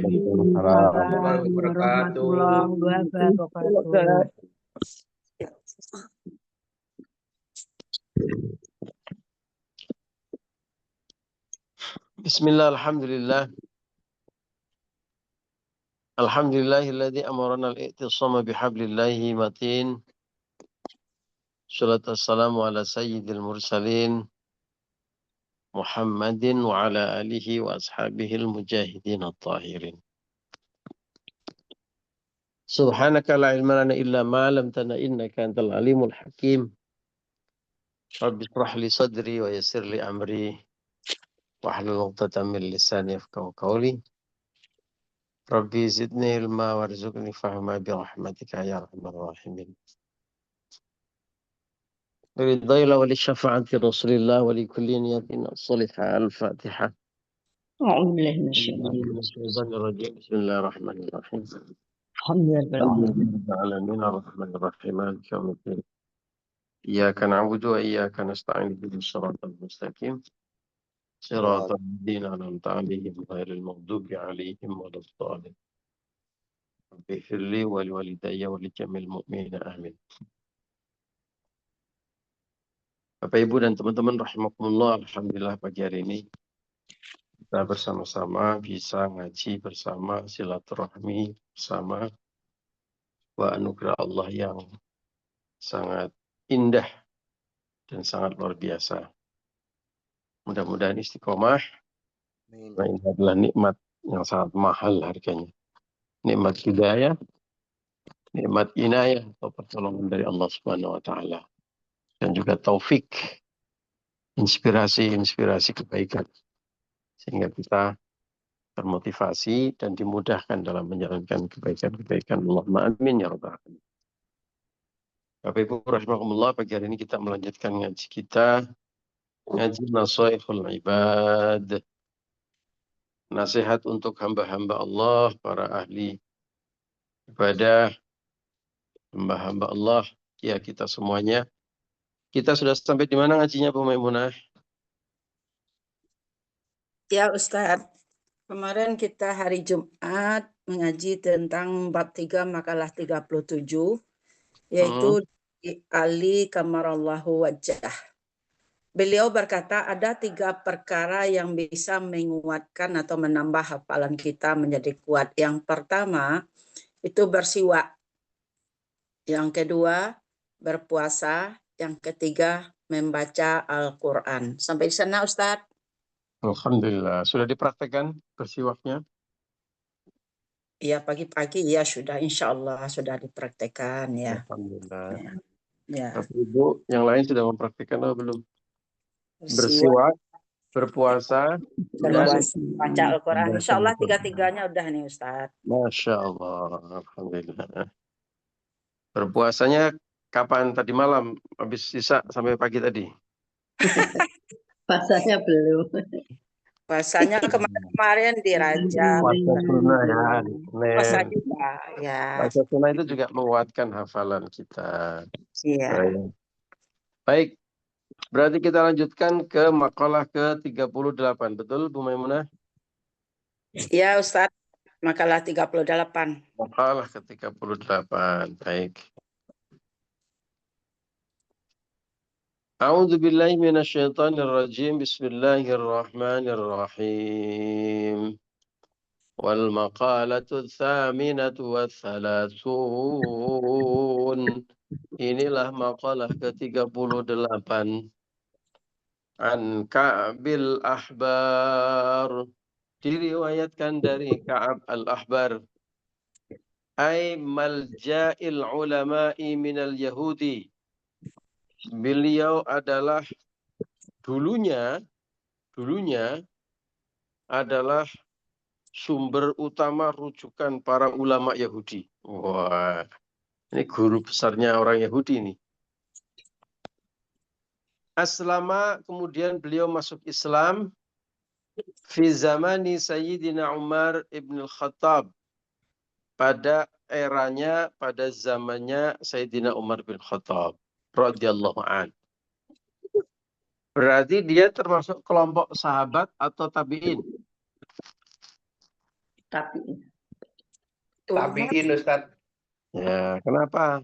Waalaikumsalam warahmatullahi wabarakatuh. Bismillah, alhamdulillah. Alhamdulillahilladzi amarana al-i'tisama bihablillahi matin. Salatu wassalamu ala sayyidil mursalin Muhammadin wa ala alihi wa ashabihil mujahidin at-tahirin. Subhanaka la ilma lana illa ma 'allamtana innaka antal alimul hakim. Rabbi shrah li sadri wa yassir li amri wahlul 'uqdatam min lisani yafqahu qawli. Rabbi zidni ilma warzuqni fahma bi rahmatika ya arhamar rahimin. Ridailah wali syafaati Rasulillah wali kulli niyatin salihah. Al-Fatihah. Bismillahirrahmanirrahim. Alhamdulillahirrahmanirrahim. Iyyaka na'budu wa iyyaka nasta'in ihdinas siratal mustaqim. Siratal ladzina an'amta 'alaihim ghairil maghdubi 'alaihim waladdallin. Rabbi firli wa liwalidayya wa lijamil mu'minina amin. Bapak Ibu dan teman-teman rahimakumullah, alhamdulillah pagi hari ini kita bersama-sama bisa ngaji bersama, silaturahmi bersama, wa anugerah Allah yang sangat indah dan sangat luar biasa. Mudah-mudahan istiqomah. Nah, ini adalah nikmat yang sangat mahal harganya. Nikmat hidayah, nikmat inayah atau pertolongan dari Allah Subhanahu wa taala. Dan juga taufik, inspirasi kebaikan. Sehingga kita termotivasi dan dimudahkan dalam menjalankan kebaikan-kebaikan. Allahumma amin ya rabbal alamin. Bapak Ibu rahimakumullah, pagi hari ini kita melanjutkan ngaji kita, ngaji Nasaihul Ibad. Nasihat untuk hamba-hamba Allah, para ahli ibadah, hamba-hamba Allah, ya kita semuanya. Kita sudah sampai di mana ngajinya Bu Maimunah? Ya Ustadz, kemarin kita hari Jumat mengaji tentang bab 3 makalah 37, yaitu Ali kamarallahu wajah. Beliau berkata ada 3 perkara yang bisa menguatkan atau menambah hafalan kita menjadi kuat. Yang pertama itu bersiwak, yang kedua berpuasa, yang ketiga membaca Al-Quran. Sampai di sana Ustadz? Alhamdulillah. Sudah dipraktekkan bersiwaknya? Iya, pagi-pagi ya sudah, insya Allah sudah dipraktekkan ya. Alhamdulillah. Ya. Bapak Ibu yang lain sudah mempraktekkan atau belum? Bersiwak, berpuasa, dan baca Al-Quran. Insya Allah 3-3-nya udah nih Ustadz. Masya Allah. Alhamdulillah. Berpuasanya kapan tadi malam? Habis sisa sampai pagi tadi? Puasanya belum. Puasanya kemarin di Rajab. Puasa sunnah ya. Puasa juga ya. Puasa sunnah itu juga menguatkan hafalan kita. Iya. Baik. Berarti kita lanjutkan ke makalah ke-38. Betul Bu Maimunah? Iya Ustadz. Makalah 38. Makalah ke-38. Baik. A'udzu billahi minasyaitonir rajim. Bismillahirrahmanirrahim. Wal maqalatu tsaminatu watsalasun. Inilah makalah ke-38. An Ka'bil Ahbar. Diriwayatkan dari Ka'ab al-Ahbar. Ay malja'il ulama'i minal Yahudi. Beliau adalah dulunya adalah sumber utama rujukan para ulama Yahudi. Wah, ini guru besarnya orang Yahudi nih. Aslama, kemudian beliau masuk Islam fi zamani Sayyidina Umar ibn al-Khattab. Pada eranya, pada zamannya Sayyidina Umar bin Khattab radhiyallahu an. Berarti dia termasuk kelompok sahabat atau tabi'in? Tabiin Ustaz. Ya, kenapa?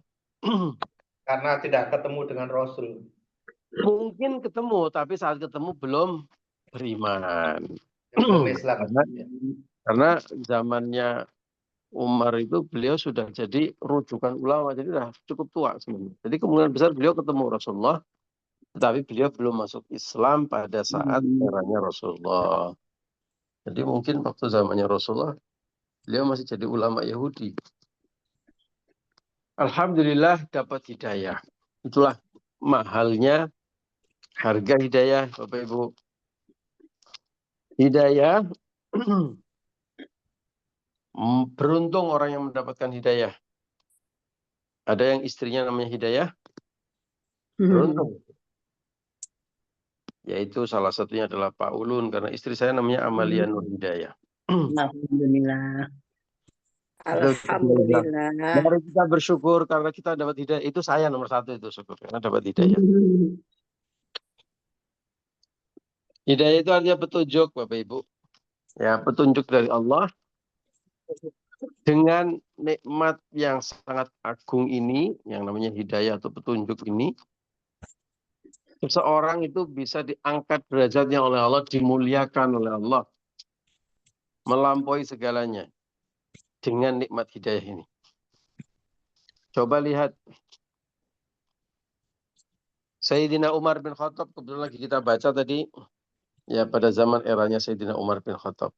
Karena tidak ketemu dengan Rasul. Mungkin ketemu, tapi saat ketemu belum beriman. Belum Islam. Karena zamannya Umar itu beliau sudah jadi rujukan ulama, jadi sudah cukup tua sebenarnya. Jadi kemungkinan besar beliau ketemu Rasulullah, tetapi beliau belum masuk Islam pada saat eranya Rasulullah. Jadi mungkin waktu zamannya Rasulullah, beliau masih jadi ulama Yahudi. Alhamdulillah dapat hidayah. Itulah mahalnya harga hidayah, Bapak Ibu. Hidayah, beruntung orang yang mendapatkan hidayah. Ada yang istrinya namanya Hidayah, beruntung. Yaitu salah satunya adalah Pak Ulun, karena istri saya namanya Amalia Nur Hidayah. Alhamdulillah. Alhamdulillah. Mari kita bersyukur karena kita dapat hidayah. Itu saya nomor satu itu syukur karena dapat hidayah. Hidayah itu artinya petunjuk, Bapak Ibu. Ya, petunjuk dari Allah dengan nikmat yang sangat agung ini, yang namanya hidayah atau petunjuk ini, seseorang itu bisa diangkat derajatnya oleh Allah, dimuliakan oleh Allah, melampaui segalanya dengan nikmat hidayah ini. Coba lihat Sayyidina Umar bin Khattab, kebetulan lagi kita baca tadi, ya pada zaman eranya Sayyidina Umar bin Khattab.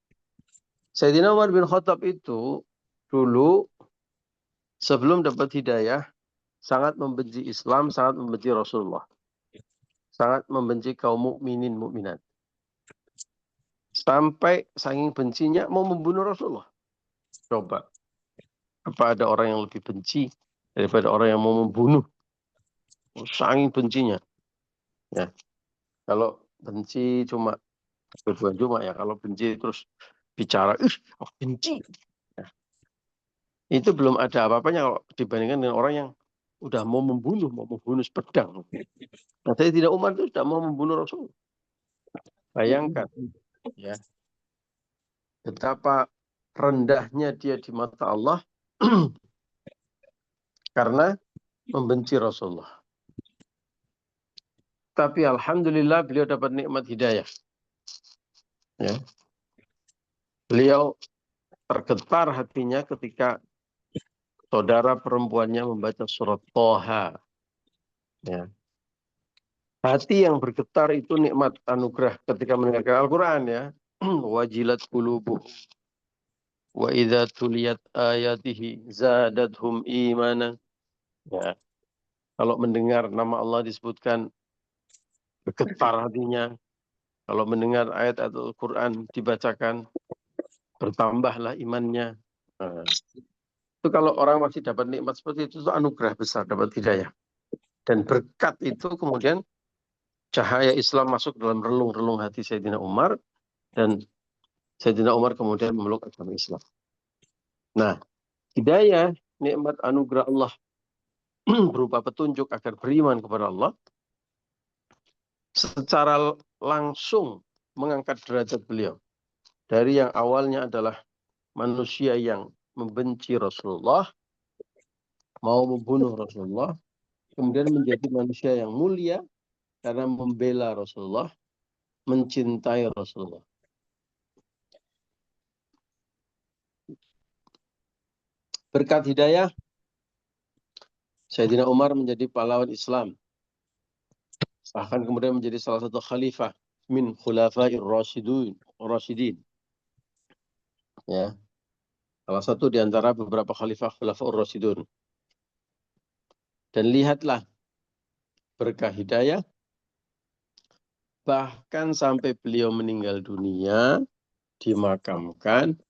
Sayyidina Umar bin Khattab itu dulu sebelum dapat hidayah sangat membenci Islam, sangat membenci Rasulullah. Sangat membenci kaum mukminin mukminat. Sampai saking bencinya mau membunuh Rasulullah. Coba. Apa ada orang yang lebih benci daripada orang yang mau membunuh? Saking bencinya. Ya. Kalau benci cuma ya, kalau benci terus bicara, benci. Ya. Itu belum ada apa-apanya kalau dibandingkan dengan orang yang udah mau membunuh sepedang. Nah, saya tidak Umar itu sudah mau membunuh Rasul. Bayangkan, ya, betapa rendahnya dia di mata Allah karena membenci Rasulullah. Tapi alhamdulillah beliau dapat nikmat hidayah. Ya. Beliau tergetar hatinya ketika saudara perempuannya membaca surat Toha. Ya. Hati yang bergetar itu nikmat anugerah ketika mendengarkan Al-Quran, ya. Wajilat qulubuhum wa idza tuliyat ayatihi zadatuhum imana. Ya. Kalau mendengar nama Allah disebutkan bergetar hatinya. Kalau mendengar ayat Al-Quran dibacakan bertambahlah imannya. Nah, itu kalau orang masih dapat nikmat seperti itu anugerah besar, dapat hidayah. Dan berkat itu kemudian cahaya Islam masuk dalam relung-relung hati Sayyidina Umar, dan Sayyidina Umar kemudian memeluk agama Islam. Nah, hidayah, nikmat anugerah Allah berupa petunjuk agar beriman kepada Allah, secara langsung mengangkat derajat beliau. Dari yang awalnya adalah manusia yang membenci Rasulullah, mau membunuh Rasulullah, kemudian menjadi manusia yang mulia karena membela Rasulullah, mencintai Rasulullah. Berkat hidayah, Sayyidina Umar menjadi pahlawan Islam. Bahkan kemudian menjadi salah satu khalifah min khulafair rasyidin. Ya. Salah satu di antara beberapa khalifah khulafaur rasyidun. Dan lihatlah berkah hidayah, bahkan sampai beliau meninggal dunia, dimakamkan,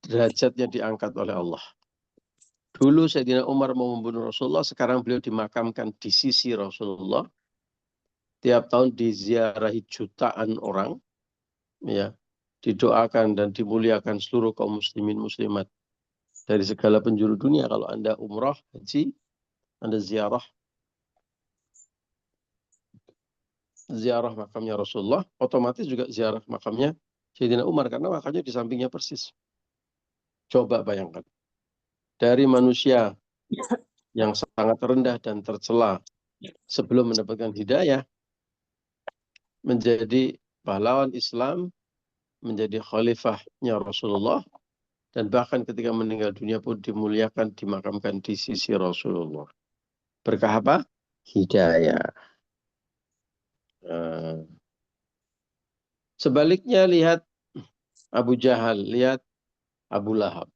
derajatnya diangkat oleh Allah. Dulu Sayyidina Umar mau membunuh Rasulullah, sekarang beliau dimakamkan di sisi Rasulullah. Tiap tahun diziarahi jutaan orang, ya, didoakan dan dimuliakan seluruh kaum muslimin muslimat dari segala penjuru dunia. Kalau Anda umrah, haji, Anda ziarah makamnya Rasulullah, otomatis juga ziarah makamnya Sayyidina Umar, karena makanya di sampingnya persis. Coba bayangkan. Dari manusia yang sangat rendah dan tercela sebelum mendapatkan hidayah, menjadi pahlawan Islam, menjadi khalifahnya Rasulullah, dan bahkan ketika meninggal dunia pun dimuliakan, dimakamkan di sisi Rasulullah. Berkah apa? Hidayah. Sebaliknya lihat Abu Jahal, lihat Abu Lahab.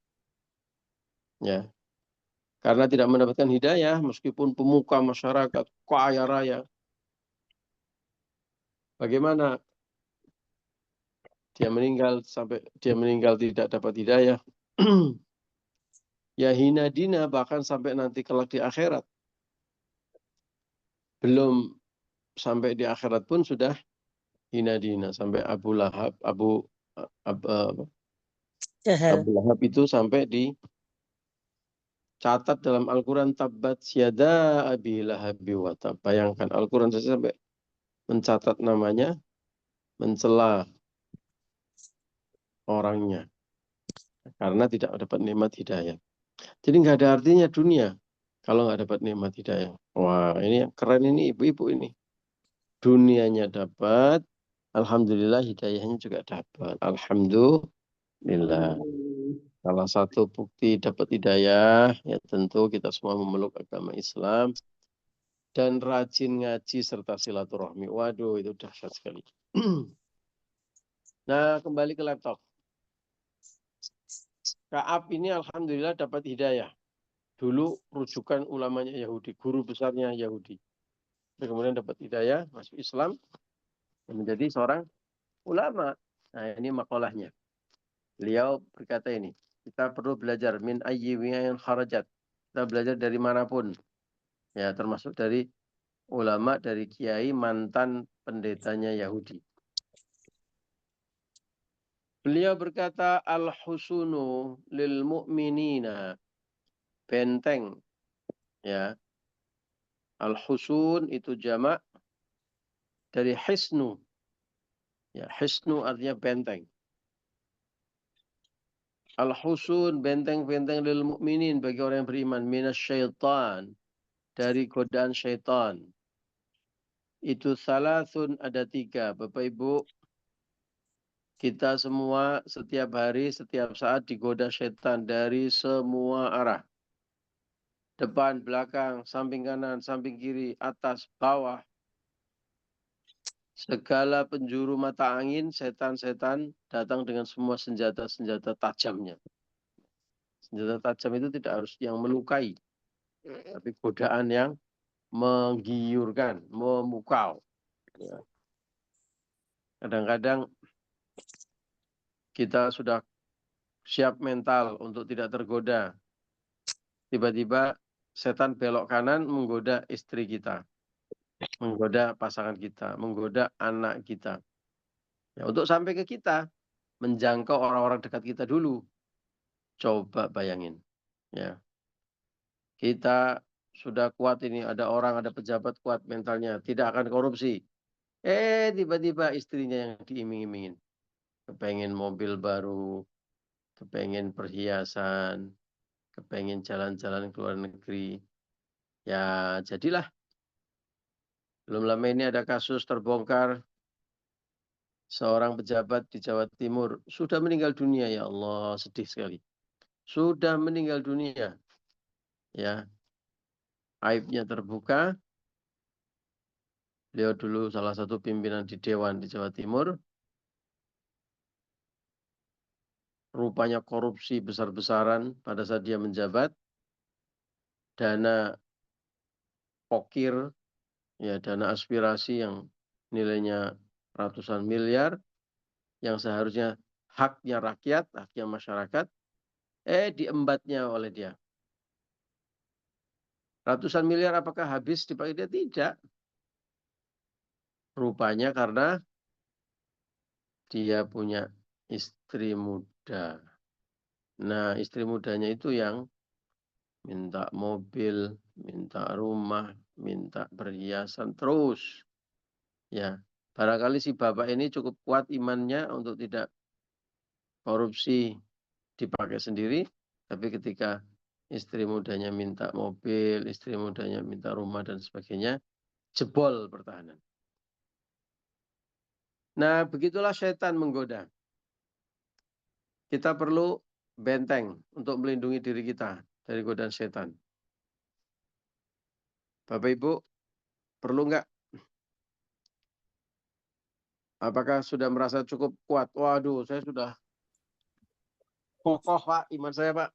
Ya. Karena tidak mendapatkan hidayah, meskipun pemuka masyarakat, kaya raya. Bagaimana dia meninggal sampai dia meninggal tidak dapat hidayah? Ya hina dina, bahkan sampai nanti kelak di akhirat. Belum sampai di akhirat pun sudah hina dina. Sampai Abu Lahab, Abu Lahab itu sampai dicatat dalam Al-Quran, tabbat syada abi lahabi wa tab. Bayangkan Al-Quran sampai mencatat namanya, mencela orangnya karena tidak dapat nikmat hidayah. Jadi nggak ada artinya dunia kalau nggak dapat nikmat hidayah. Wah, ini yang keren ini ibu-ibu ini. Dunianya dapat, alhamdulillah hidayahnya juga dapat. Alhamdulillah. Salah satu bukti dapat hidayah, ya tentu kita semua memeluk agama Islam dan rajin ngaji serta silaturahmi. Waduh, itu dahsyat sekali. Nah, kembali ke laptop. Ka'ab ini alhamdulillah dapat hidayah. Dulu rujukan ulamanya Yahudi, guru besarnya Yahudi. Kemudian dapat hidayah, masuk Islam, dan menjadi seorang ulama. Nah, ini makalahnya. Beliau berkata ini, kita perlu belajar min ayyi wi'ain kharajat. Kita belajar dari manapun. Ya, termasuk dari ulama, dari kiai mantan pendetanya Yahudi. Beliau berkata, al-husunu lil mu'minina. Benteng. Ya. Al-husun itu jamak dari hisnu. Ya, hisnu artinya benteng. Al-husun, benteng-benteng lil mu'minin, bagi orang yang beriman, minas syaitan, dari godaan syaitan. Itu salasun, ada 3. Bapak Ibu, kita semua setiap hari, setiap saat digoda syaitan dari semua arah. Depan, belakang, samping kanan, samping kiri, atas, bawah. Segala penjuru mata angin, setan-setan datang dengan semua senjata-senjata tajamnya. Senjata tajam itu tidak harus yang melukai, tapi godaan yang menggiurkan, memukau. Kadang-kadang kita sudah siap mental untuk tidak tergoda. Tiba-tiba setan belok kanan menggoda istri kita, menggoda pasangan kita, menggoda anak kita. Ya, untuk sampai ke kita, menjangkau orang-orang dekat kita dulu. Coba bayangin. Ya. Kita sudah kuat ini, ada orang, ada pejabat kuat mentalnya, tidak akan korupsi. Tiba-tiba istrinya yang diiming-imingin. Kepengen mobil baru, kepengen perhiasan, kepengen jalan-jalan ke luar negeri. Ya, jadilah. Belum lama ini ada kasus terbongkar. Seorang pejabat di Jawa Timur sudah meninggal dunia. Ya Allah, sedih sekali. Sudah meninggal dunia. Ya, aibnya terbuka. Beliau dulu salah satu pimpinan di Dewan di Jawa Timur. Rupanya korupsi besar-besaran pada saat dia menjabat. Dana pokir, ya dana aspirasi yang nilainya ratusan miliar, yang seharusnya haknya rakyat, haknya masyarakat, diembatnya oleh dia. Ratusan miliar apakah habis dipakai dia? Tidak. Rupanya karena dia punya istri muda. Nah, istri mudanya itu yang minta mobil, minta rumah, minta perhiasan terus. Ya, barangkali si bapak ini cukup kuat imannya untuk tidak korupsi dipakai sendiri, tapi ketika istri mudanya minta mobil, istri mudanya minta rumah dan sebagainya, jebol pertahanan. Nah, begitulah syaitan menggoda. Kita perlu benteng untuk melindungi diri kita dari godaan syaitan. Bapak Ibu, perlu nggak? Apakah sudah merasa cukup kuat? Waduh, saya sudah kokoh, Pak, iman saya, Pak.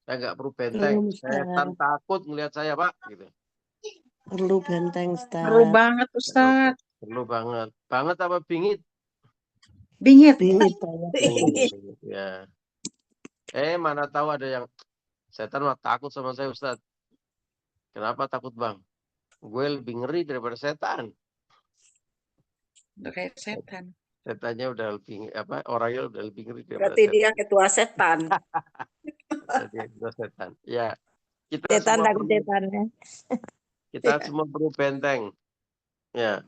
Saya nggak perlu benteng. Belum, Setan Ustaz. takut melihat saya, Pak. Gitu. Perlu benteng, Perlu Ustaz. banget, Ustaz. Perlu banget. Banget apa bingit? Bingit. Bingit saya. Bingit, ya. Mana tahu ada yang setan mah takut sama saya, Ustaz. Kenapa takut, Bang? Gue lebih ngeri daripada setan. Kayak setan. Setannya udah lebih orangnya udah lebih ngeri daripada Berarti setan. dia ketua setan. Dia setan. Ya, kita Setan semua takut perlu, setannya. kita semua perlu benteng. Ya,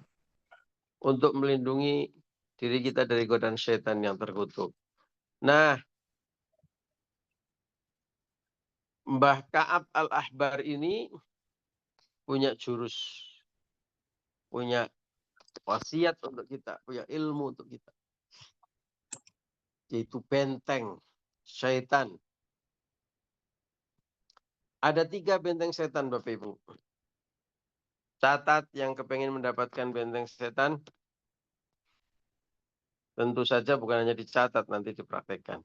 untuk melindungi diri kita dari godaan setan yang terkutuk. Nah, Mbah Ka'ab al-Ahbar ini punya jurus, punya wasiat untuk kita, punya ilmu untuk kita. Yaitu benteng syaitan. Ada 3 benteng setan, Bapak Ibu. Catat yang kepengen mendapatkan benteng setan. Tentu saja bukan hanya dicatat, nanti dipraktekkan.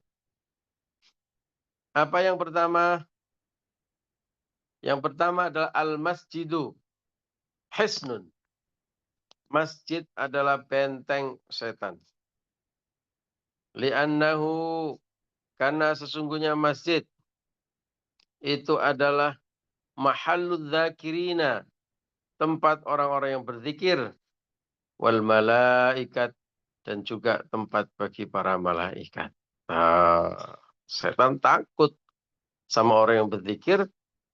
Apa yang pertama? Yang pertama adalah al-masjidu hisnun. Masjid adalah benteng setan. Li'annahu, karena sesungguhnya masjid itu adalah mahalludz dzakirina, tempat orang-orang yang berzikir, wal malaikat, dan juga tempat bagi para malaikat. Setan takut sama orang yang berzikir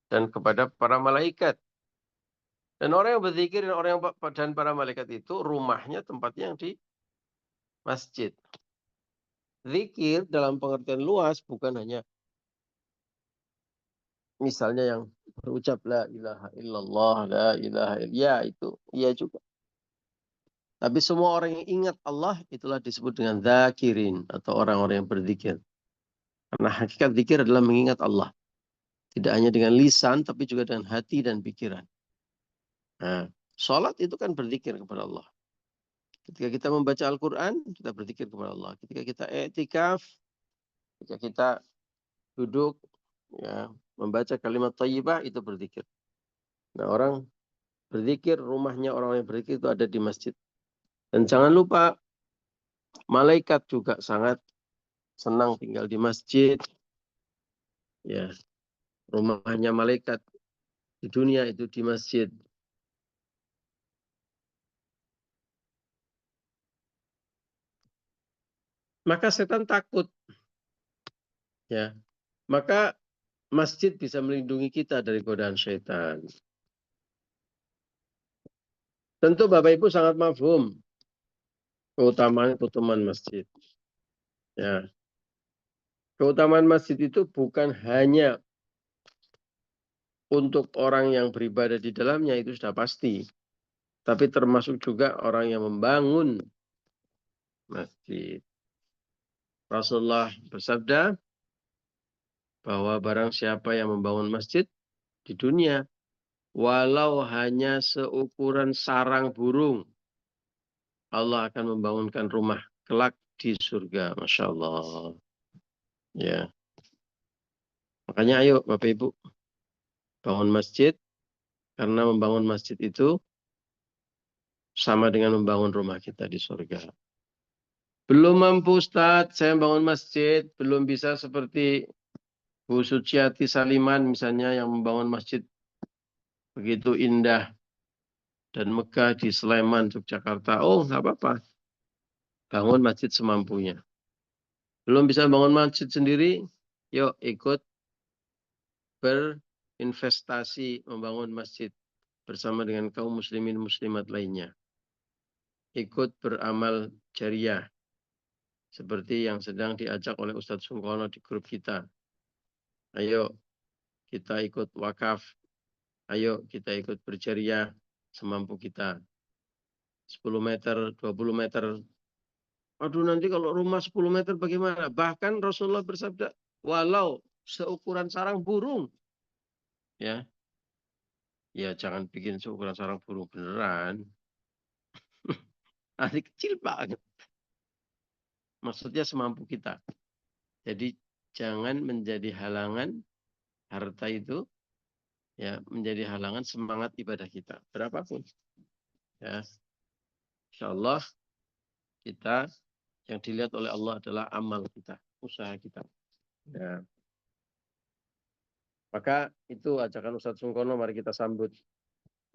dan kepada para malaikat. Dan orang yang berzikir dan para malaikat itu rumahnya, tempatnya yang di masjid. Zikir dalam pengertian luas bukan hanya misalnya yang berucap la ilaha illallah, la ilaha illallah, itu iya juga. Tapi semua orang yang ingat Allah itulah disebut dengan zakirin atau orang-orang yang berzikir. Karena hakikat zikir adalah mengingat Allah. Tidak hanya dengan lisan tapi juga dengan hati dan pikiran. Nah, sholat itu kan berzikir kepada Allah. Ketika kita membaca Al-Quran, kita berzikir kepada Allah. Ketika kita i'tikaf, ketika kita duduk, ya, membaca kalimat thayyibah, itu berzikir. Nah, orang berzikir, rumahnya orang yang berzikir itu ada di masjid. Dan jangan lupa, malaikat juga sangat senang tinggal di masjid. Ya, rumahnya malaikat di dunia itu di masjid. Maka setan takut. Ya, maka masjid bisa melindungi kita dari godaan syaitan. Tentu Bapak Ibu sangat mafhum keutamaan masjid. Ya. Keutamaan masjid itu bukan hanya untuk orang yang beribadah di dalamnya, itu sudah pasti. Tapi termasuk juga orang yang membangun masjid. Rasulullah bersabda bahwa barang siapa yang membangun masjid di dunia, walau hanya seukuran sarang burung, Allah akan membangunkan rumah kelak di surga. Masya Allah. Ya. Makanya ayo Bapak Ibu, bangun masjid, karena membangun masjid itu sama dengan membangun rumah kita di surga. Belum mampu Ustaz, saya membangun masjid, belum bisa seperti Bu Suciati Saliman misalnya yang membangun masjid begitu indah dan megah di Sleman, Yogyakarta. Oh, nggak apa-apa. Bangun masjid semampunya. Belum bisa bangun masjid sendiri, yuk ikut berinvestasi membangun masjid bersama dengan kaum muslimin muslimat lainnya. Ikut beramal jariah. seperti yang sedang diajak oleh Ustadz Sungkono di grup kita. Ayo kita ikut wakaf, ayo kita ikut berjariah semampu kita. 10 meter, 20 meter. Aduh, nanti kalau rumah 10 meter bagaimana? Bahkan Rasulullah bersabda, walau seukuran sarang burung. Ya, ya jangan bikin seukuran sarang burung beneran. Nanti kecil banget. Maksudnya semampu kita. Jadi jangan menjadi halangan harta itu, ya menjadi halangan semangat ibadah kita. Berapapun. Ya, insyaallah kita yang dilihat oleh Allah adalah amal kita, usaha kita. Ya. Maka itu ajakan Ustadz Sungkono, mari kita sambut.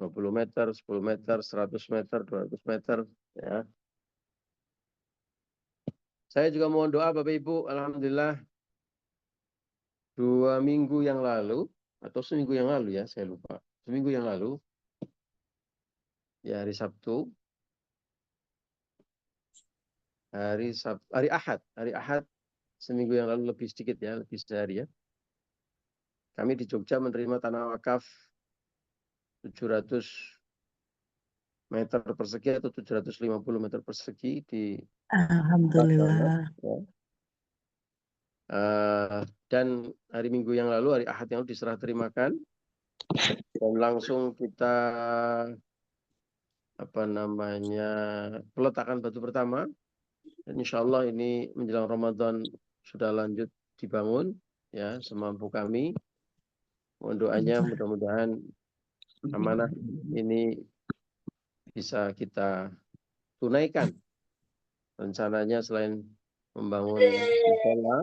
20 meter, 10 meter, 100 meter, 200 meter. Ya. Saya juga mohon doa Bapak Ibu, alhamdulillah 2 minggu yang lalu, atau seminggu yang lalu ya, saya lupa. Seminggu yang lalu, ya hari Sabtu, hari Ahad, seminggu yang lalu lebih sedikit ya, lebih sehari ya. Kami di Jogja menerima tanah wakaf 700 meter persegi atau 750 meter persegi di Alhamdulillah. ya. Dan hari Minggu yang lalu, hari Ahad yang lalu diserah terimakan dan langsung kita peletakan batu pertama. Dan insya Allah ini menjelang Ramadan sudah lanjut dibangun ya semampu kami. Mohon doanya mudah-mudahan amanah ini bisa kita tunaikan. Rencananya selain membangun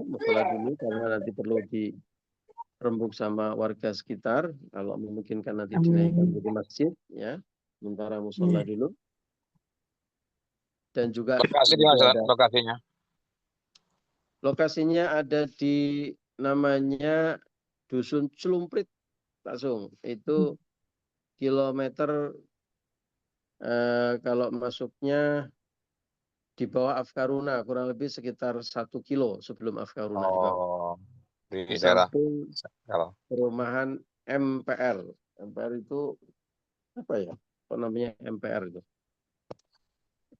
musola dulu karena nanti perlu dirembuk sama warga sekitar. Kalau memungkinkan nanti dinaikkan menjadi masjid ya. Sementara musola dulu. Dan juga lokasinya ada di namanya Dusun Celumprit, Pak Sung. Itu kilometer kalau masuknya di bawah Afkaruna, kurang lebih sekitar 1 kilo sebelum Afkaruna dibangun. Di samping perumahan MPR. MPR itu apa ya? Apa namanya MPR itu?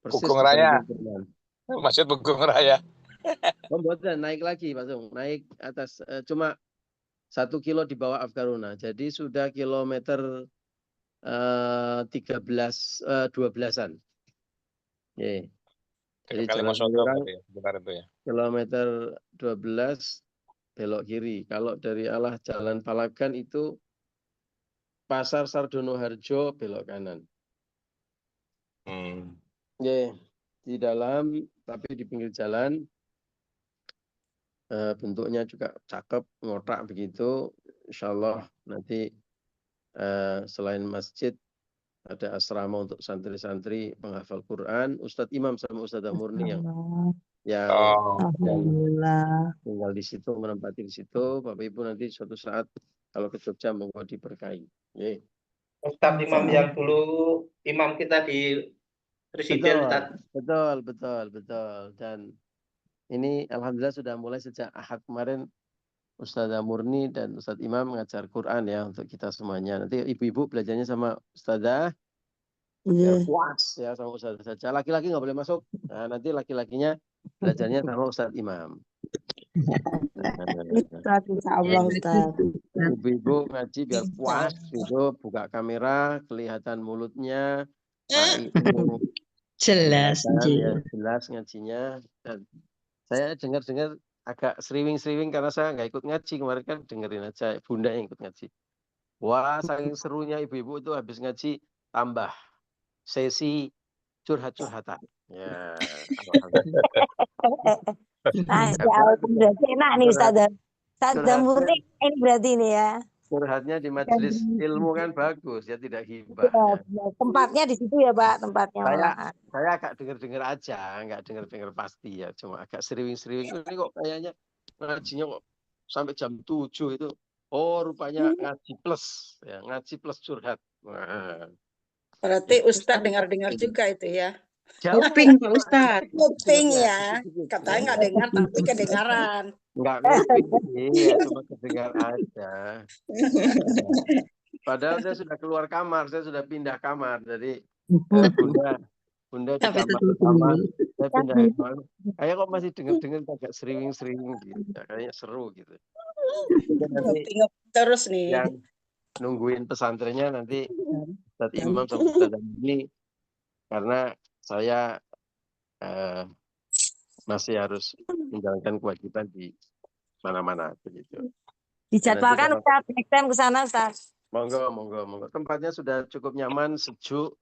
Persis Bugong Raya. Perumahan. Masjid Bugong Raya. Pembuatan naik lagi, Pak Sung. Naik atas cuma 1 kilo di bawah Afkaruna. Jadi sudah kilometer 12-an. Yeah. Jadi jalan Tangerang ya. kilometer 12 belok kiri. Kalau dari arah Jalan Palagan itu Pasar Sardono Harjo belok kanan. Yeah. Di dalam tapi di pinggir jalan bentuknya juga cakep, ngotak begitu. Insya Allah nanti selain masjid ada asrama untuk santri-santri penghafal Quran, Ustadz Imam sama Ustadzah Murni yang tinggal di situ, menempati di situ. Bapak Ibu nanti suatu saat kalau ke Jogja monggo diberkahi. Ustadz Imam yang dulu imam kita di Presiden, betul. Dan ini alhamdulillah sudah mulai sejak Ahad kemarin Ustadzah Murni dan Ustadz Imam mengajar Quran ya untuk kita semuanya. Nanti ibu-ibu belajarnya sama Ustadzah. Ya, puas ya sama Ustadz saja. Laki-laki nggak boleh masuk. Nah, nanti laki-lakinya belajarnya sama Ustadz Imam. Insyaallah Ustaz. Ibu-ibu ngaji biar puas gitu, buka kamera, kelihatan mulutnya, jelas ngajinya. Dan saya dengar-dengar agak seriwing-seriwing karena saya nggak ikut ngaji kemarin kan, dengerin aja bunda yang ikut ngaji. Wah, saking serunya ibu-ibu itu habis ngaji tambah sesi curhat-curhatan. Ya. Berarti enak nih Ustadzah Murni ini berarti ini ya. Curhatnya di majelis ilmu kan bagus ya, tidak hibah. Ya. Tempatnya di situ ya Pak, tempatnya. Saya agak dengar-dengar aja, nggak dengar-dengar pasti ya, cuma agak seriwing-seriwing. Ini kok kayaknya ngajinya kok sampai jam 7 itu. Oh, rupanya ngaji plus ya, ngaji plus curhat. Nah. Berarti Ustadz dengar-dengar juga itu ya. Jauh. Kuping Pak Ustadz. Kuping ya. Katanya nggak dengar tapi kedengaran. Nggak nguping sih, ya cuma kedengar aja. Padahal saya sudah keluar kamar, saya sudah pindah kamar. Jadi Bunda di Sampai kamar satu pertama, minggu. saya pindah ke kamar. Kayak kok masih dengar-dengar agak sering-sering gitu. Ya, kayaknya seru gitu. Jadi nanti Tengok terus nih. yang nungguin pesantrennya nanti Ustadz Imam sama Ustadz ini, karena saya masih harus menjalankan kewajiban di mana-mana begitu. Dijadwalkan Ustaz, next time ke sana Ustaz. Monggo. Tempatnya sudah cukup nyaman, sejuk,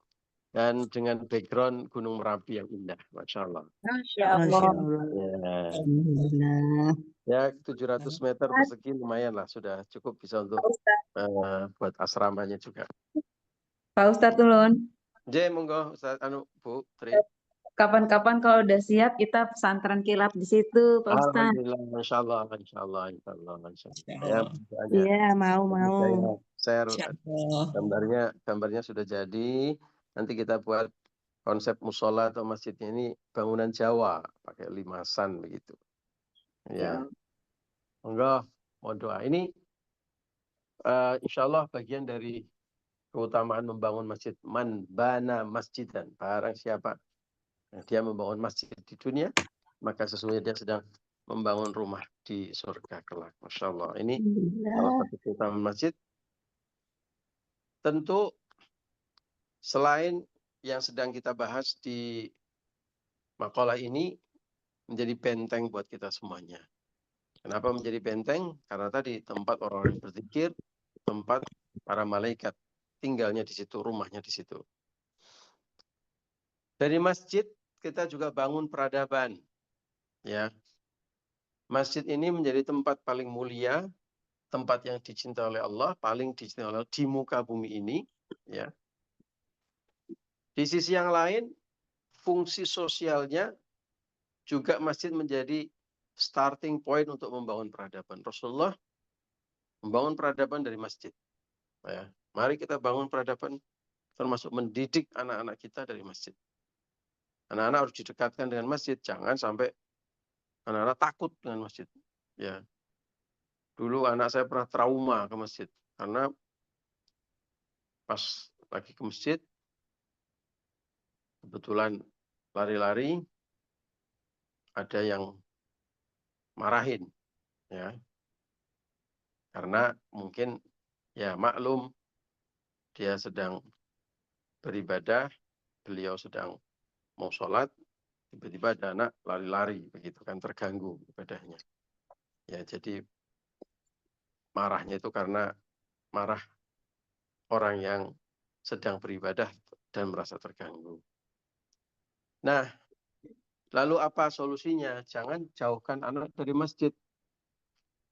dan dengan background Gunung Merapi yang indah, Masya Allah. Ya Masya Allah. Allah. Ya, Alhamdulillah. ya 700 meter persegi lumayan lah, sudah cukup bisa untuk buat asramanya juga. Pak Ustadz Tulun, Monggo, Ustaz, Bu Tri. kapan-kapan kalau udah siap kita pesantren kilat di situ, Pak Ustadz. Alhamdulillah, Masya Allah. Ya, Iya, mau. saya share gambarnya sudah jadi. Nanti kita buat konsep musola atau masjidnya ini bangunan Jawa, pakai limasan begitu. Ya, monggo, mau doa. Ini insya Allah bagian dari keutamaan membangun masjid. Man bana masjidan, barang siapa dia membangun masjid di dunia, maka sesungguhnya dia sedang membangun rumah di surga kelak. Masya Allah. Ini salah satu keutamaan masjid. Tentu selain yang sedang kita bahas di makalah ini, menjadi benteng buat kita semuanya. Kenapa menjadi benteng? Karena tadi tempat orang-orang berzikir, tempat para malaikat tinggalnya di situ, rumahnya di situ. Dari masjid kita juga bangun peradaban. Ya. Masjid ini menjadi tempat paling mulia, tempat yang dicintai oleh Allah, paling dicintai oleh Allah di muka bumi ini. Ya. Di sisi yang lain, fungsi sosialnya juga masjid menjadi starting point untuk membangun peradaban. Rasulullah membangun peradaban dari masjid. Ya. Mari kita bangun peradaban, termasuk mendidik anak-anak kita dari masjid. Anak-anak harus didekatkan dengan masjid, jangan sampai anak-anak takut dengan masjid. Ya. Dulu anak saya pernah trauma ke masjid karena pas lagi ke masjid kebetulan lari-lari ada yang marahin, ya. Karena mungkin ya maklum dia sedang beribadah, beliau sedang mau sholat, tiba-tiba ada anak lari-lari, begitu kan, terganggu ibadahnya. Ya, jadi marahnya itu karena marah orang yang sedang beribadah dan merasa terganggu. Nah, lalu apa solusinya? Jangan jauhkan anak dari masjid.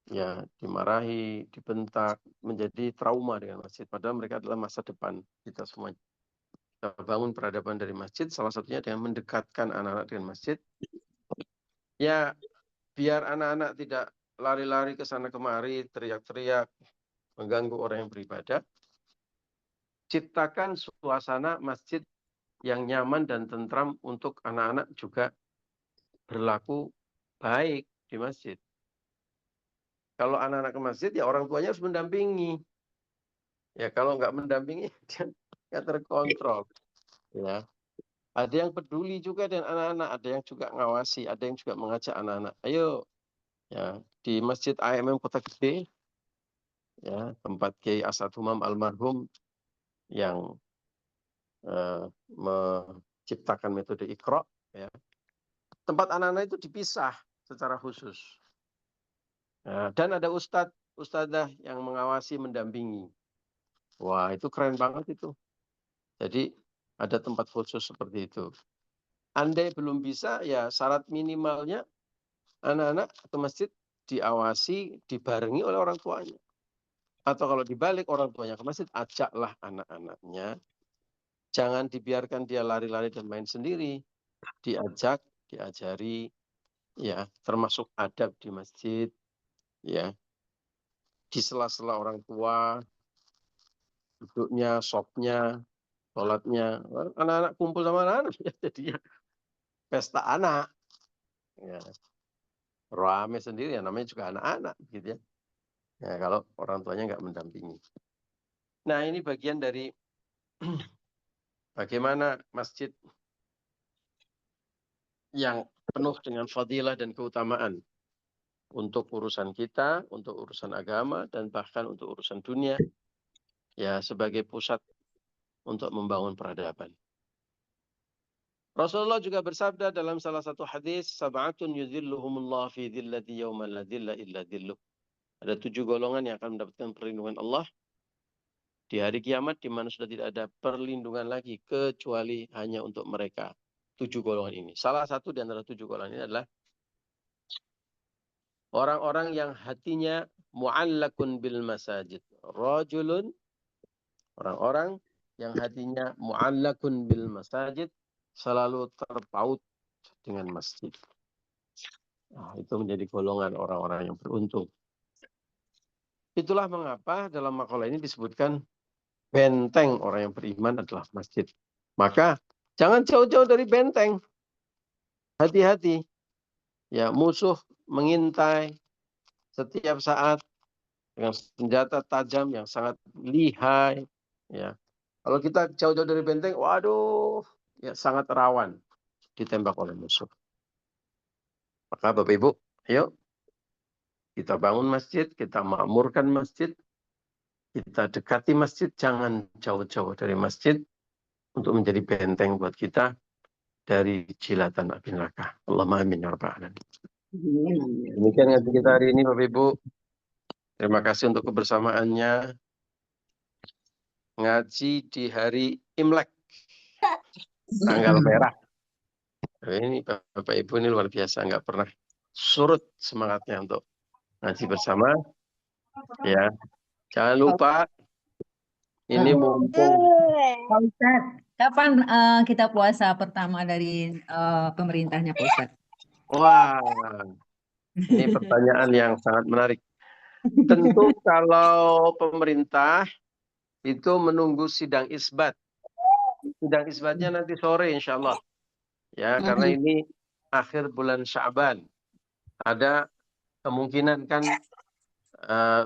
Ya, dimarahi, dibentak, menjadi trauma dengan masjid. Padahal mereka adalah masa depan kita semuanya. Kita bangun peradaban dari masjid, salah satunya dengan mendekatkan anak-anak dengan masjid. Ya, biar anak-anak tidak lari-lari ke sana kemari, teriak-teriak, mengganggu orang yang beribadah. Ciptakan suasana masjid yang nyaman dan tentram untuk anak-anak juga berlaku baik di masjid. Kalau anak-anak ke masjid, ya orang tuanya harus mendampingi. Ya, kalau nggak mendampingi, dia nggak terkontrol. Ya. Ada yang peduli juga dengan anak-anak, ada yang juga ngawasi, ada yang juga mengajak anak-anak. Ayo, ya, di Masjid AMM Kota Gede, ya, tempat Kiai Asad Humam almarhum yang menciptakan metode Iqra, ya. Tempat anak-anak itu dipisah secara khusus. Ya, dan ada ustadzah yang mengawasi, mendampingi. Wah, itu keren banget itu. Jadi ada tempat khusus seperti itu. Andai belum bisa, ya syarat minimalnya anak-anak atau masjid diawasi, dibarengi oleh orang tuanya. Atau kalau dibalik orang tuanya ke masjid, ajaklah anak-anaknya. Jangan dibiarkan dia lari-lari dan main sendiri. Diajak, diajari, ya, termasuk adab di masjid, ya. Di sela-sela orang tua, duduknya, sopnya, sholatnya. Anak-anak kumpul sama anak-anak, ya jadinya pesta anak. Ya. Rame sendiri, ya namanya juga anak-anak. Gitu ya. Ya, kalau orang tuanya nggak mendampingi. Nah, ini bagian dari bagaimana masjid yang penuh dengan fadilah dan keutamaan untuk urusan kita, untuk urusan agama, dan bahkan untuk urusan dunia, ya sebagai pusat untuk membangun peradaban. Rasulullah juga bersabda dalam salah satu hadis, sab'atun yudhilluhumullah fi dhillati yawman la dhilla illa dhilluh. Ada 7 golongan yang akan mendapatkan perlindungan Allah di hari kiamat, di mana sudah tidak ada perlindungan lagi kecuali hanya untuk mereka. 7 golongan ini. Salah satu di antara 7 golongan ini adalah orang-orang yang hatinya mu'allakun bil masajid. Rajulun, orang-orang yang hatinya mu'allakun bil masajid, selalu terpaut dengan masjid. Nah, itu menjadi golongan orang-orang yang beruntung. Itulah mengapa dalam makalah ini disebutkan benteng orang yang beriman adalah masjid. Maka jangan jauh-jauh dari benteng. Hati-hati. Ya, musuh mengintai setiap saat dengan senjata tajam yang sangat lihai. Ya, kalau kita jauh-jauh dari benteng, waduh, ya sangat rawan ditembak oleh musuh. Maka Bapak Ibu, ayo kita bangun masjid, kita makmurkan masjid, kita dekati masjid, jangan jauh-jauh dari masjid untuk menjadi benteng buat kita dari jilatan api neraka. Allahumma amin ya rabbal alamin. Demikian ngaji kita hari ini Bapak Ibu. Terima kasih untuk kebersamaannya. Ngaji di hari Imlek, tanggal merah. Ini Bapak Ibu ini luar biasa, nggak pernah surut semangatnya untuk ngaji bersama. Ya, jangan lupa ini mumpung. Pak Ustadz, kapan kita puasa pertama dari pemerintahnya Pak Ustadz? Wah, ini pertanyaan yang sangat menarik. Tentu kalau pemerintah itu menunggu sidang isbat. Sidang isbatnya nanti sore insya Allah. Ya, karena ini akhir bulan Sya'ban. Ada kemungkinan kan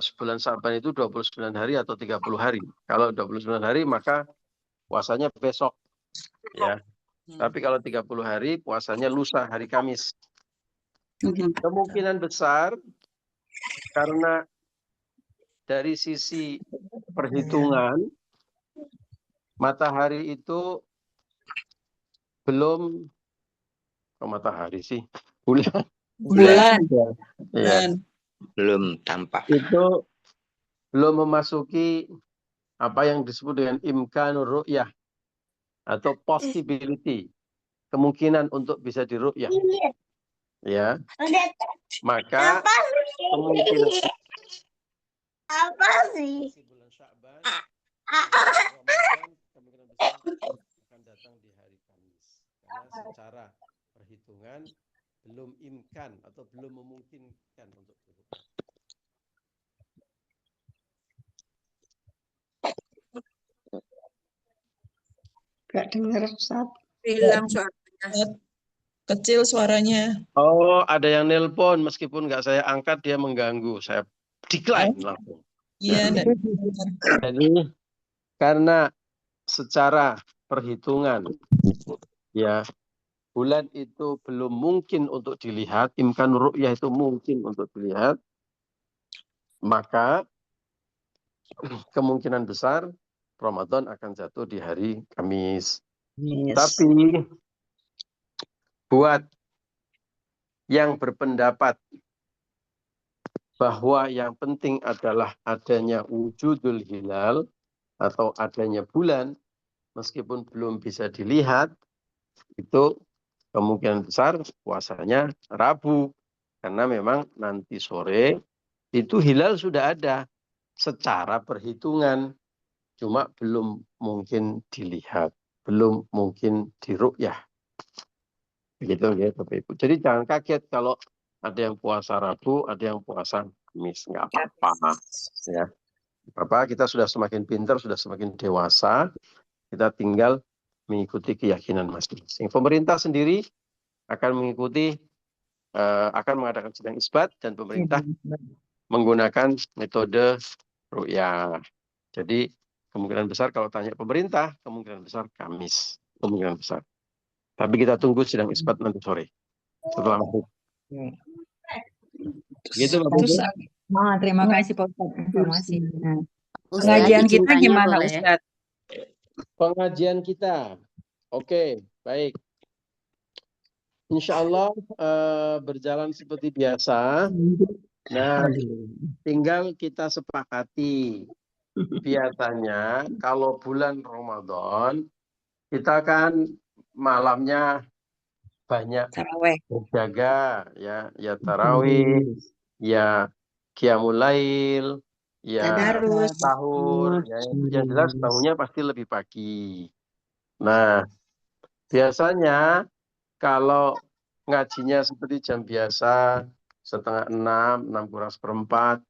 sebulan Sya'ban itu 29 hari atau 30 hari. Kalau 29 hari maka puasanya besok. Ya. Tapi kalau 30 hari puasanya lusa hari Kamis. Kemungkinan besar karena dari sisi perhitungan matahari itu belum matahari sih bulan ya. Belum tampak. Itu belum memasuki apa yang disebut dengan imkanur ru'yah atau possibility, kemungkinan untuk bisa diru'yah. Ya. Maka kemungkinan Apa sih? bulan Sya'ban Ramadan kemungkinan besar akan datang di hari Kamis. Karena secara perhitungan belum imkan atau belum memungkinkan untuk diru'yah. Gak dengar, Ustaz. Hilang suaranya. Kecil suaranya. Oh, ada yang nelpon meskipun nggak saya angkat dia mengganggu. Saya decline langsung. Iya, Jadi karena secara perhitungan ya bulan itu belum mungkin untuk dilihat, imkan ru'yah itu mungkin untuk dilihat, maka kemungkinan besar Ramadan akan jatuh di hari Kamis. Yes. Tapi buat yang berpendapat bahwa yang penting adalah adanya wujudul hilal atau adanya bulan, meskipun belum bisa dilihat, itu kemungkinan besar puasanya Rabu. Karena memang nanti sore itu hilal sudah ada secara perhitungan. Cuma belum mungkin dilihat, belum mungkin diru'yah. Begitu ya Bapak Ibu. Jadi jangan kaget kalau ada yang puasa Rabu, ada yang puasa Kamis. Nggak apa-apa. Ya. Bapak, kita sudah semakin pintar, sudah semakin dewasa. Kita tinggal mengikuti keyakinan masing-masing. Pemerintah sendiri akan mengikuti, akan mengadakan sidang isbat, dan pemerintah menggunakan metode ru'yah. Jadi kemungkinan besar kalau tanya pemerintah, kemungkinan besar Kamis, kemungkinan besar. Tapi kita tunggu sidang isbat nanti sore setelah maghrib. Gitu Bapak Ibu. Terima kasih Pak Ustadz informasi. Nah, Ustadz, pengajian izin kita tanya gimana boleh? Ustadz? Pengajian kita, oke, baik. Insya Allah berjalan seperti biasa. Nah, tinggal kita sepakati. Biasanya kalau bulan Ramadan kita kan malamnya banyak Taraweh. berjaga, ya tarawih, ya qiyamul lail, ya Tadarus. sahur, ya yang jelas bangunnya pasti lebih pagi. Nah, biasanya kalau ngajinya seperti jam biasa, 5:30, 6:45,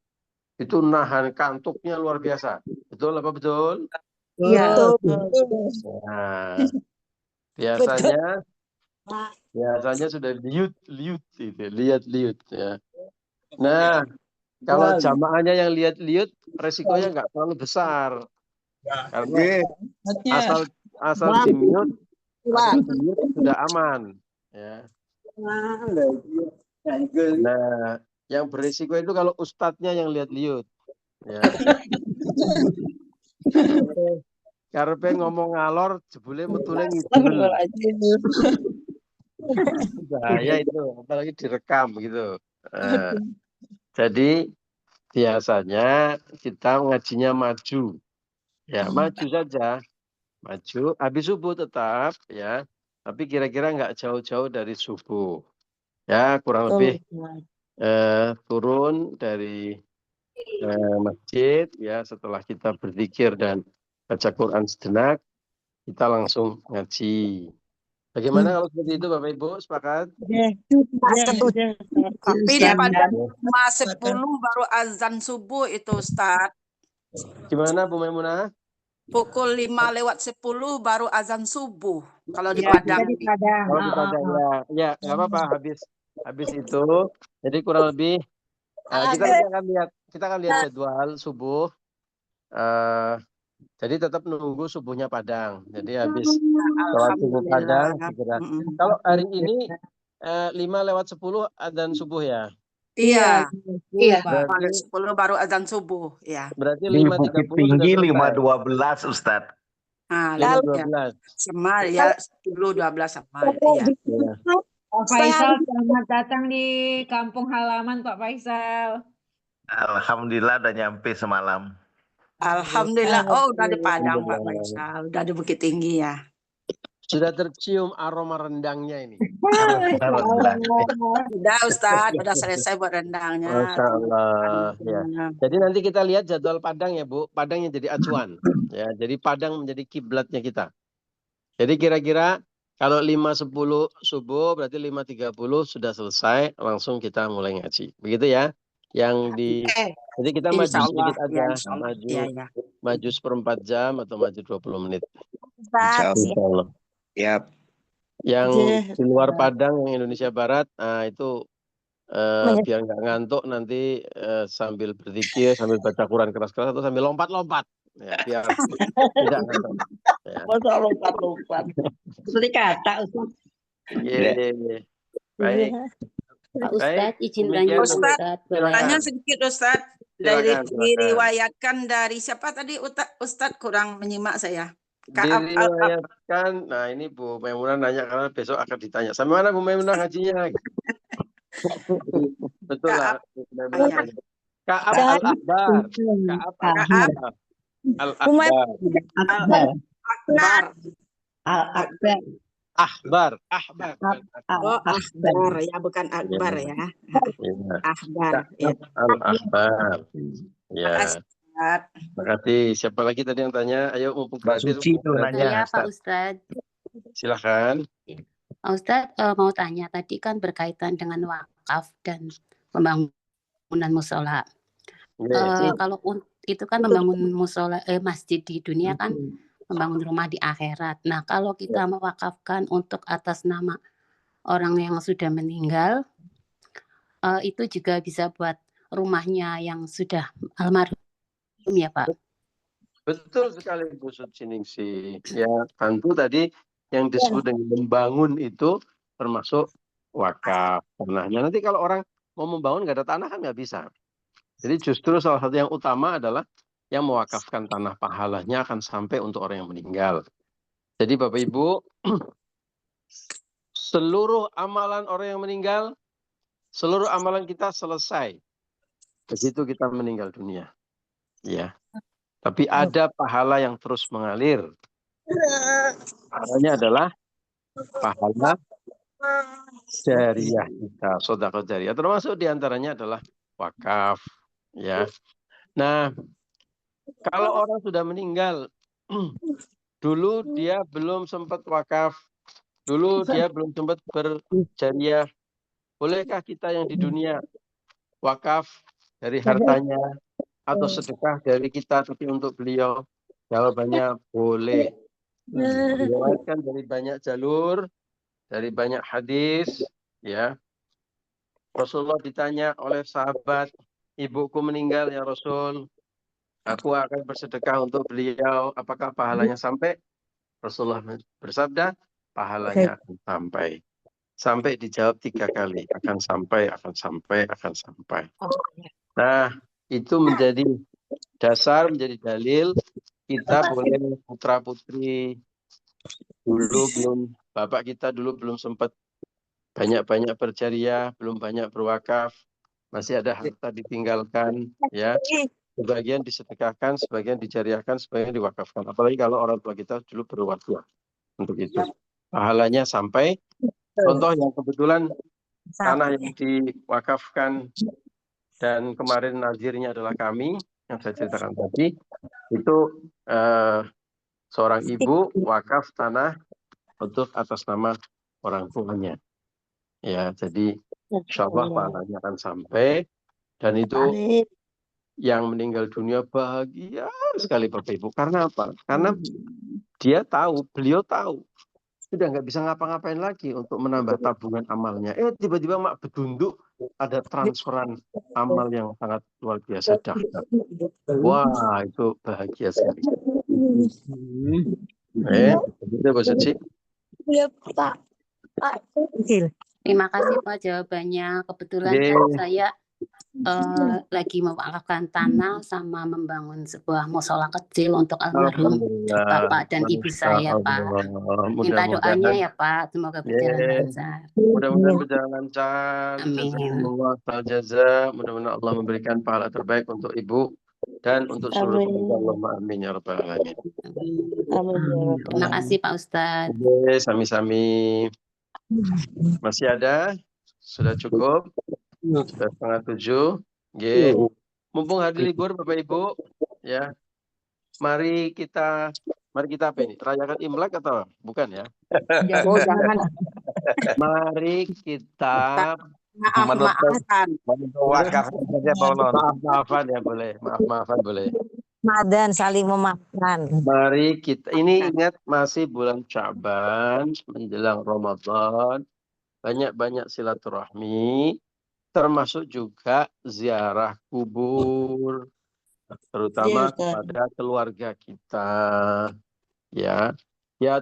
itu nahan kantuknya luar biasa. Betul apa betul? Iya. Nah, biasanya sudah liut itu, liut ya. Nah, kalau jamaahnya yang liut, resikonya nggak terlalu besar. Karena asal di mute sudah aman. Ya. Nah, yang berisiko itu kalau ustadznya yang liut. Ya. Karena ngomong ngalor, jebule metule ngidul. Bahaya itu, apalagi direkam gitu. Jadi biasanya kita ngajinya maju. Ya, maju saja. Maju, habis subuh tetap ya. Tapi kira-kira nggak jauh-jauh dari subuh. Ya, kurang lebih turun dari masjid ya, setelah kita berzikir dan baca Quran sejenak, kita langsung ngaji. Bagaimana kalau seperti itu Bapak Ibu, sepakat? Tapi pada 5:10 baru azan subuh itu Ustaz. Gimana Bu Maimunah? Pukul 5:10 baru azan subuh kalau di Padang. Kalau di Padang ya nggak apa-apa, habis itu. Jadi kurang lebih kita akan lihat jadwal subuh. Jadi tetap nunggu subuhnya Padang. Jadi habis sholat subuh Padang segera. Kalau hari ini 5:10 azan subuh ya. Iya. Berarti 10 baru azan subuh ya. Berarti Di Bukit 5:30 Tinggi sudah selesai. 5:12 Ustadz. Nah, 5:12. sama ya 10-12 sama ya. Pak Faisal, selamat datang di kampung halaman Pak Faisal. Alhamdulillah udah nyampe semalam. Alhamdulillah. Oh, udah di Padang Pak Faisal, udah di Bukit Tinggi ya. Sudah tercium aroma rendangnya ini. Sudah Ustaz, sudah selesai buat rendangnya. Masya Allah. Ya. Jadi nanti kita lihat jadwal Padang ya Bu. Padang yang jadi acuan. Ya, jadi Padang menjadi kiblatnya kita. Jadi kira-kira kalau 5:10 subuh berarti 5:30 sudah selesai, langsung kita mulai ngaji. Begitu ya. Jadi kita maju sedikit aja, maju 1/4 jam atau maju 20 menit. Insya Allah. Yap. Yang di luar Padang, yang Indonesia Barat, itu biar nggak ngantuk nanti sambil berzikir, sambil baca Quran keras-keras atau sambil lompat-lompat, ya, biar tidak ngantuk. Ya. Masa lompat-lompat. Seperti kata Ustaz. Baik. Pak Ustadz, izin tanya Ustaz, tanya sedikit Ustaz. Diriwayatkan dari siapa tadi Ustaz, kurang menyimak saya. Diriwayatkan, nah ini Bu Maimunah nanya karena besok akan ditanya. Sampai mana Bu Maimunah ngajinya? Betul lah. Ka'ab al-Ahbar. Ahbar. Oh, Ahbar ya, bukan Akbar ya. Ahbar. Al-Ahbar. Ya. Terima kasih. Siapa lagi tadi yang tanya? Ayo mumpung gratis. Suci itu nanya. Iya Pak Ustadz. Silakan. Pak Ustadz mau tanya, tadi kan berkaitan dengan wakaf dan pembangunan musola. Kalau itu kan membangun musola masjid di dunia kan membangun rumah di akhirat. Nah, kalau kita mewakafkan untuk atas nama orang yang sudah meninggal, itu juga bisa buat rumahnya yang sudah almarhum ya Pak. Betul sekali Bu Suciningsih. Ya, tentu tadi yang disebut dengan membangun itu termasuk wakaf tanahnya. Nanti kalau orang mau membangun nggak ada tanah kan nggak bisa. Jadi justru salah satu yang utama adalah yang mewakafkan tanah pahalanya akan sampai untuk orang yang meninggal. Jadi Bapak Ibu, seluruh amalan orang yang meninggal, seluruh amalan kita selesai begitu kita meninggal dunia. Ya. Tapi ada pahala yang terus mengalir. Pahalanya adalah pahala jariah kita, sedekah jariah. Termasuk diantaranya adalah wakaf. Ya. Nah, kalau orang sudah meninggal, dulu dia belum sempat wakaf, dulu dia belum sempat berjariah. Bolehkah kita yang di dunia wakaf dari hartanya atau sedekah dari kita tapi untuk beliau? Jawabannya boleh. Diriwayatkan dari banyak jalur, dari banyak hadis, ya. Rasulullah ditanya oleh sahabat, ibuku meninggal ya Rasul, aku akan bersedekah untuk beliau, apakah pahalanya sampai? Rasulullah bersabda, pahalanya akan sampai. Sampai dijawab 3 kali, akan sampai, akan sampai, akan sampai. Nah, itu menjadi dasar, menjadi dalil kita boleh putra-putri dulu belum, bapak kita dulu belum sempat banyak-banyak berjariah, belum banyak berwakaf, masih ada harta ditinggalkan, ya. Sebagian disedekahkan, sebagian dijariahkan, sebagian diwakafkan. Apalagi kalau orang tua kita dulu berwasiat untuk itu. Pahalanya sampai. Contoh yang kebetulan tanah yang diwakafkan dan kemarin nazirnya adalah kami yang saya ceritakan tadi, itu seorang ibu wakaf tanah untuk atas nama orang tuanya. Ya, jadi insya Allah pahalanya akan sampai, dan itu yang meninggal dunia bahagia sekali Bapak Ibu. Karena apa? Karena beliau tahu sudah nggak bisa ngapa-ngapain lagi untuk menambah tabungan amalnya. Tiba-tiba mak bedunduk ada transferan amal yang sangat luar biasa dahsyat. Wah, itu bahagia sekali. Itu Bu Suci. Iya Pak. Terima kasih Pak jawabannya. Kebetulan saya lagi mewakafkan tanah sama membangun sebuah musola kecil untuk almarhum Bapak dan Ibu saya Pak. Minta doanya ya Pak, semoga berjalan lancar. Mudah-mudahan berjalan lancar. Amin. Mudah-mudahan Allah memberikan pahala terbaik untuk Ibu dan untuk seluruh keluarga. Allahumma amin ya rabbal alamin. Terima kasih Pak Ustadz. Sami-sami. Masih ada? Sudah cukup? Sudah 6:30. Mumpung hari libur Bapak Ibu, ya. Mari kita apa ini? Rayakan Imlek atau bukan ya? Jangan. Mari kita maaf-maafan ya boleh. Maaf-maafan boleh. Dan saling memaafkan. Mari kita, ini ingat masih bulan Sya'ban menjelang Ramadan, banyak-banyak silaturahmi, termasuk juga ziarah kubur, terutama kepada keluarga kita. Ya,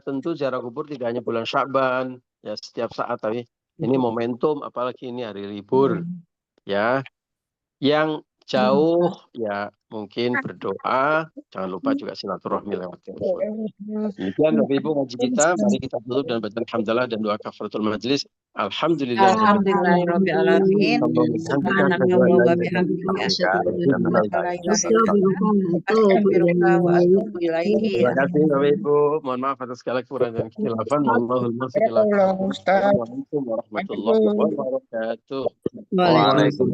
tentu ziarah kubur tidak hanya bulan Sya'ban, ya setiap saat, tapi ini momentum, apalagi ini hari libur, ya. Yang jauh, ya mungkin berdoa, jangan lupa juga silaturahmi lewat telepon. Demikian Bapak Ibu ngaji kita, mari kita tutup dan baca alhamdulillah dan doa kafaratul majelis. Alhamdulillah. Alhamdulillahirrahmanirrahim. Subhanallah wa bihamdihi asyhadu an la ilaha Terima kasih Bapak Ibu. Mohon maaf atas segala kekurangan dan kekhilafan. Wallahul muwaffiq ila aqwamit thoriq. Wassalamualaikum warahmatullahi wabarakatuh. Waalaikumsalam.